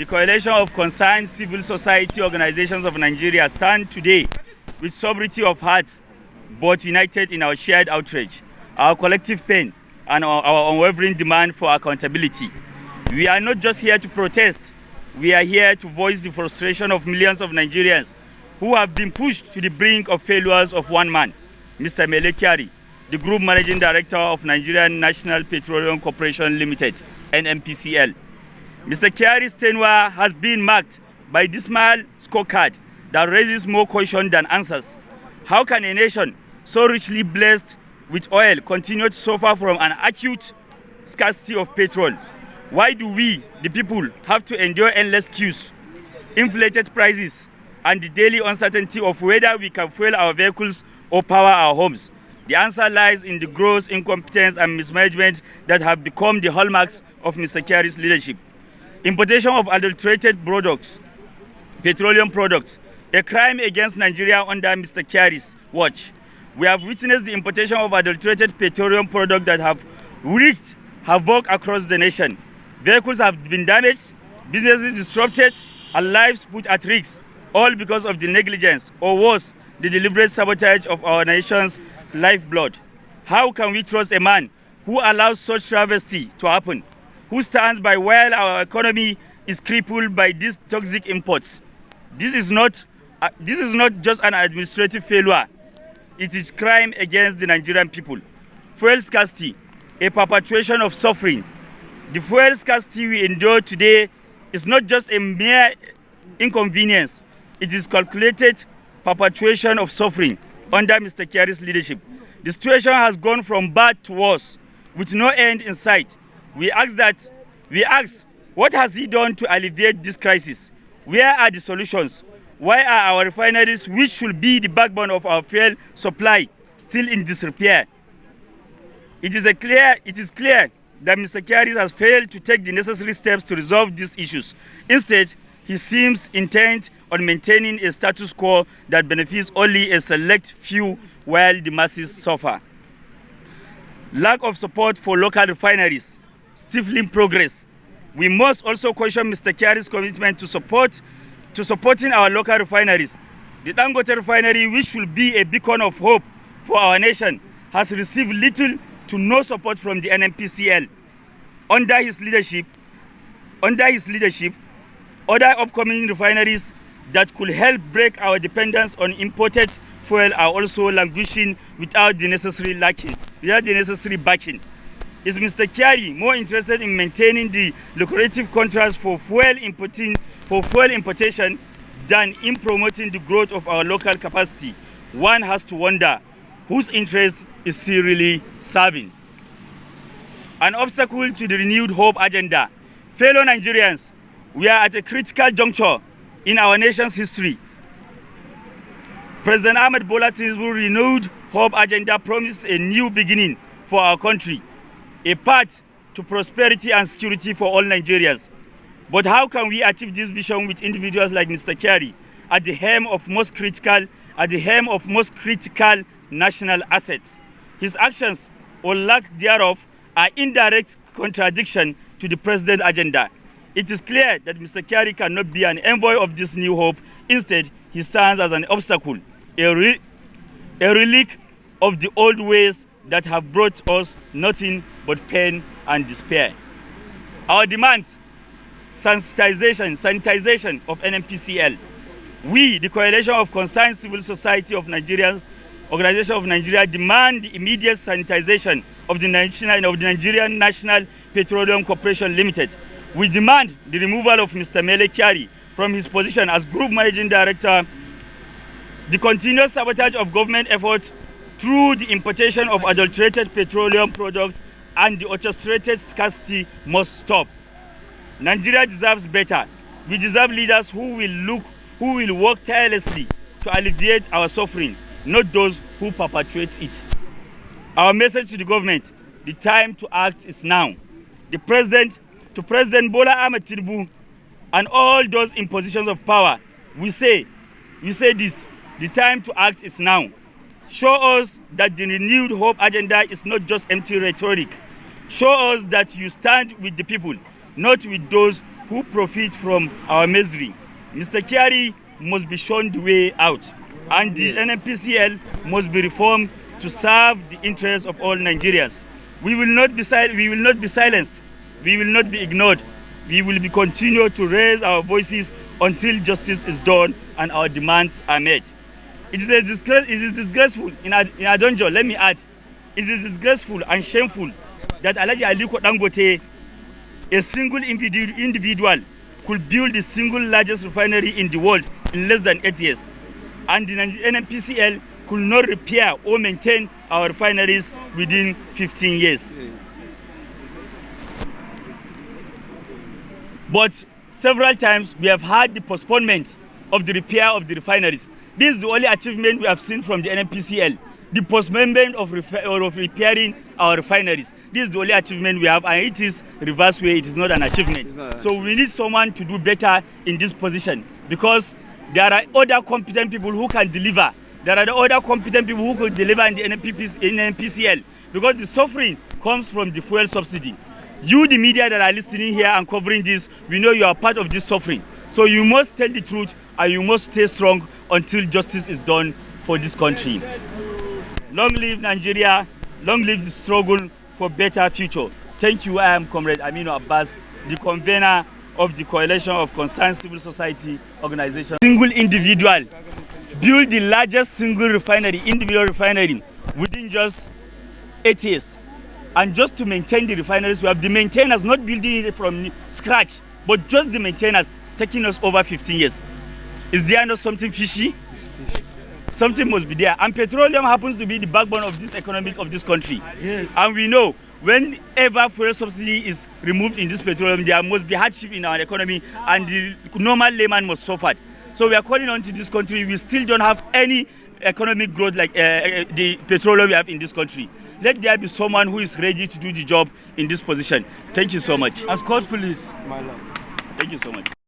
coalition of concerned civil society organizations of Nigeria stand today with sobriety of hearts, but united in our shared outrage, our collective pain, and our unwavering demand for accountability. We are not just here to protest, we are here to voice the frustration of millions of Nigerians who have been pushed to the brink of failures of one man, Mr. Mele Kyari, the Group Managing Director of Nigerian National Petroleum Corporation Limited, NNPCL. Mr. Kyari's tenure has been marked by dismal scorecard that raises more question than answers. How can a nation so richly blessed with oil continue to suffer from an acute scarcity of petrol? Why do we, the people, have to endure endless queues, inflated prices, and the daily uncertainty of whether we can fuel our vehicles or power our homes? The answer lies in the gross incompetence and mismanagement that have become the hallmarks of Mr. Kyari's leadership. Importation of adulterated products, petroleum products, a crime against Nigeria under Mr. Kyari's watch. We have witnessed the importation of adulterated petroleum products that have wreaked havoc across the nation. Vehicles have been damaged, businesses disrupted, and lives put at risk, all because of the negligence, or worse, the deliberate sabotage of our nation's lifeblood. How can we trust a man who allows such travesty to happen, who stands by while our economy is crippled by these toxic imports? This is not just an administrative failure. It is crime against the Nigerian people. Fuel scarcity, a perpetuation of suffering. The fuel scarcity we endure today is not just a mere inconvenience. It is calculated perpetuation of suffering under Mr. Kyari's leadership. The situation has gone from bad to worse, with no end in sight. We ask, what has he done to alleviate this crisis? Where are the solutions? Why are our refineries, which should be the backbone of our fuel supply, still in disrepair? It is clear that Mr. Kyari has failed to take the necessary steps to resolve these issues. Instead, he seems intent on maintaining a status quo that benefits only a select few while the masses suffer. Lack of support for local refineries, stifling progress. We must also question Mr. Kyari's commitment to supporting our local refineries. The Dangote refinery, which should be a beacon of hope for our nation, has received little to no support from the NNPCL. Under his leadership, other upcoming refineries that could help break our dependence on imported fuel are also languishing without the necessary backing. Is Mr. Kyari more interested in maintaining the lucrative contracts for fuel importation than in promoting the growth of our local capacity? One has to wonder whose interest is he really serving. An obstacle to the renewed hope agenda. Fellow Nigerians, we are at a critical juncture in our nation's history. President Ahmed Bola Tinubu's renewed hope agenda promises a new beginning for our country, a path to prosperity and security for all Nigerians. But how can we achieve this vision with individuals like Mr. Kyari at the helm of most critical national assets? His actions, or lack thereof, are indirect contradiction to the president's agenda. It is clear that Mr. Kyari cannot be an envoy of this new hope. Instead, he stands as an obstacle, a relic of the old ways that have brought us nothing but pain and despair. Our demands: sanitization of NNPCL. We, the coalition of concerned civil society of Nigerians, Organization of Nigeria, demand the immediate sanitization of the Nigerian National Petroleum Corporation Limited. We demand the removal of Mr. Mele Kyari from his position as Group Managing Director. The continuous sabotage of government efforts through the importation of adulterated petroleum products and the orchestrated scarcity must stop. Nigeria deserves better. We deserve leaders who will work tirelessly to alleviate our suffering, not those who perpetuate it. Our message to the government: the time to act is now. To President Bola Ahmed Tinubu and all those in positions of power, we say this: the time to act is now. Show us that the renewed hope agenda is not just empty rhetoric. Show us that you stand with the people, not with those who profit from our misery. Mr. Kyari must be shown the way out, and the NNPCL must be reformed to serve the interests of all Nigerians. We will not be silenced. We will not be ignored. We will be continue to raise our voices until justice is done and our demands are met. It is disgraceful in Adonjo, let me add. It is disgraceful and shameful that Alhaji Aliko Dangote, a single individual, could build the single largest refinery in the world in less than 8 years. And the NNPCL could not repair or maintain our refineries within 15 years. But several times we have had the postponement of the repair of the refineries. This is the only achievement we have seen from the NNPCL. The postponement of repairing our refineries. This is the only achievement we have, and it is reverse way. It is not an achievement. So we need someone to do better in this position, because there are other competent people who can deliver. There are the other competent people who could deliver in the NNPCL, because the suffering comes from the fuel subsidy. You, the media that are listening here and covering this, we know you are part of this suffering. So you must tell the truth and you must stay strong until justice is done for this country. Long live Nigeria, long live the struggle for better future. Thank you. I am Comrade Aminu Abbas, the convener of the Coalition of Concerned Civil Society Organizations. Single individual build the largest single individual refinery within just 8 years. And just to maintain the refineries, we have the maintainers not building it from scratch, but just the maintainers taking us over 15 years. Is there not something fishy? Something must be there. And petroleum happens to be the backbone of this economy of this country. Yes. And we know whenever fuel subsidy is removed in this petroleum, there must be hardship in our economy, and the normal layman must suffer. So we are calling on to this country. We still don't have any economic growth like the petroleum we have in this country. Let there be someone who is ready to do the job in this position. Thank you so much. As court police, my lord. Thank you so much.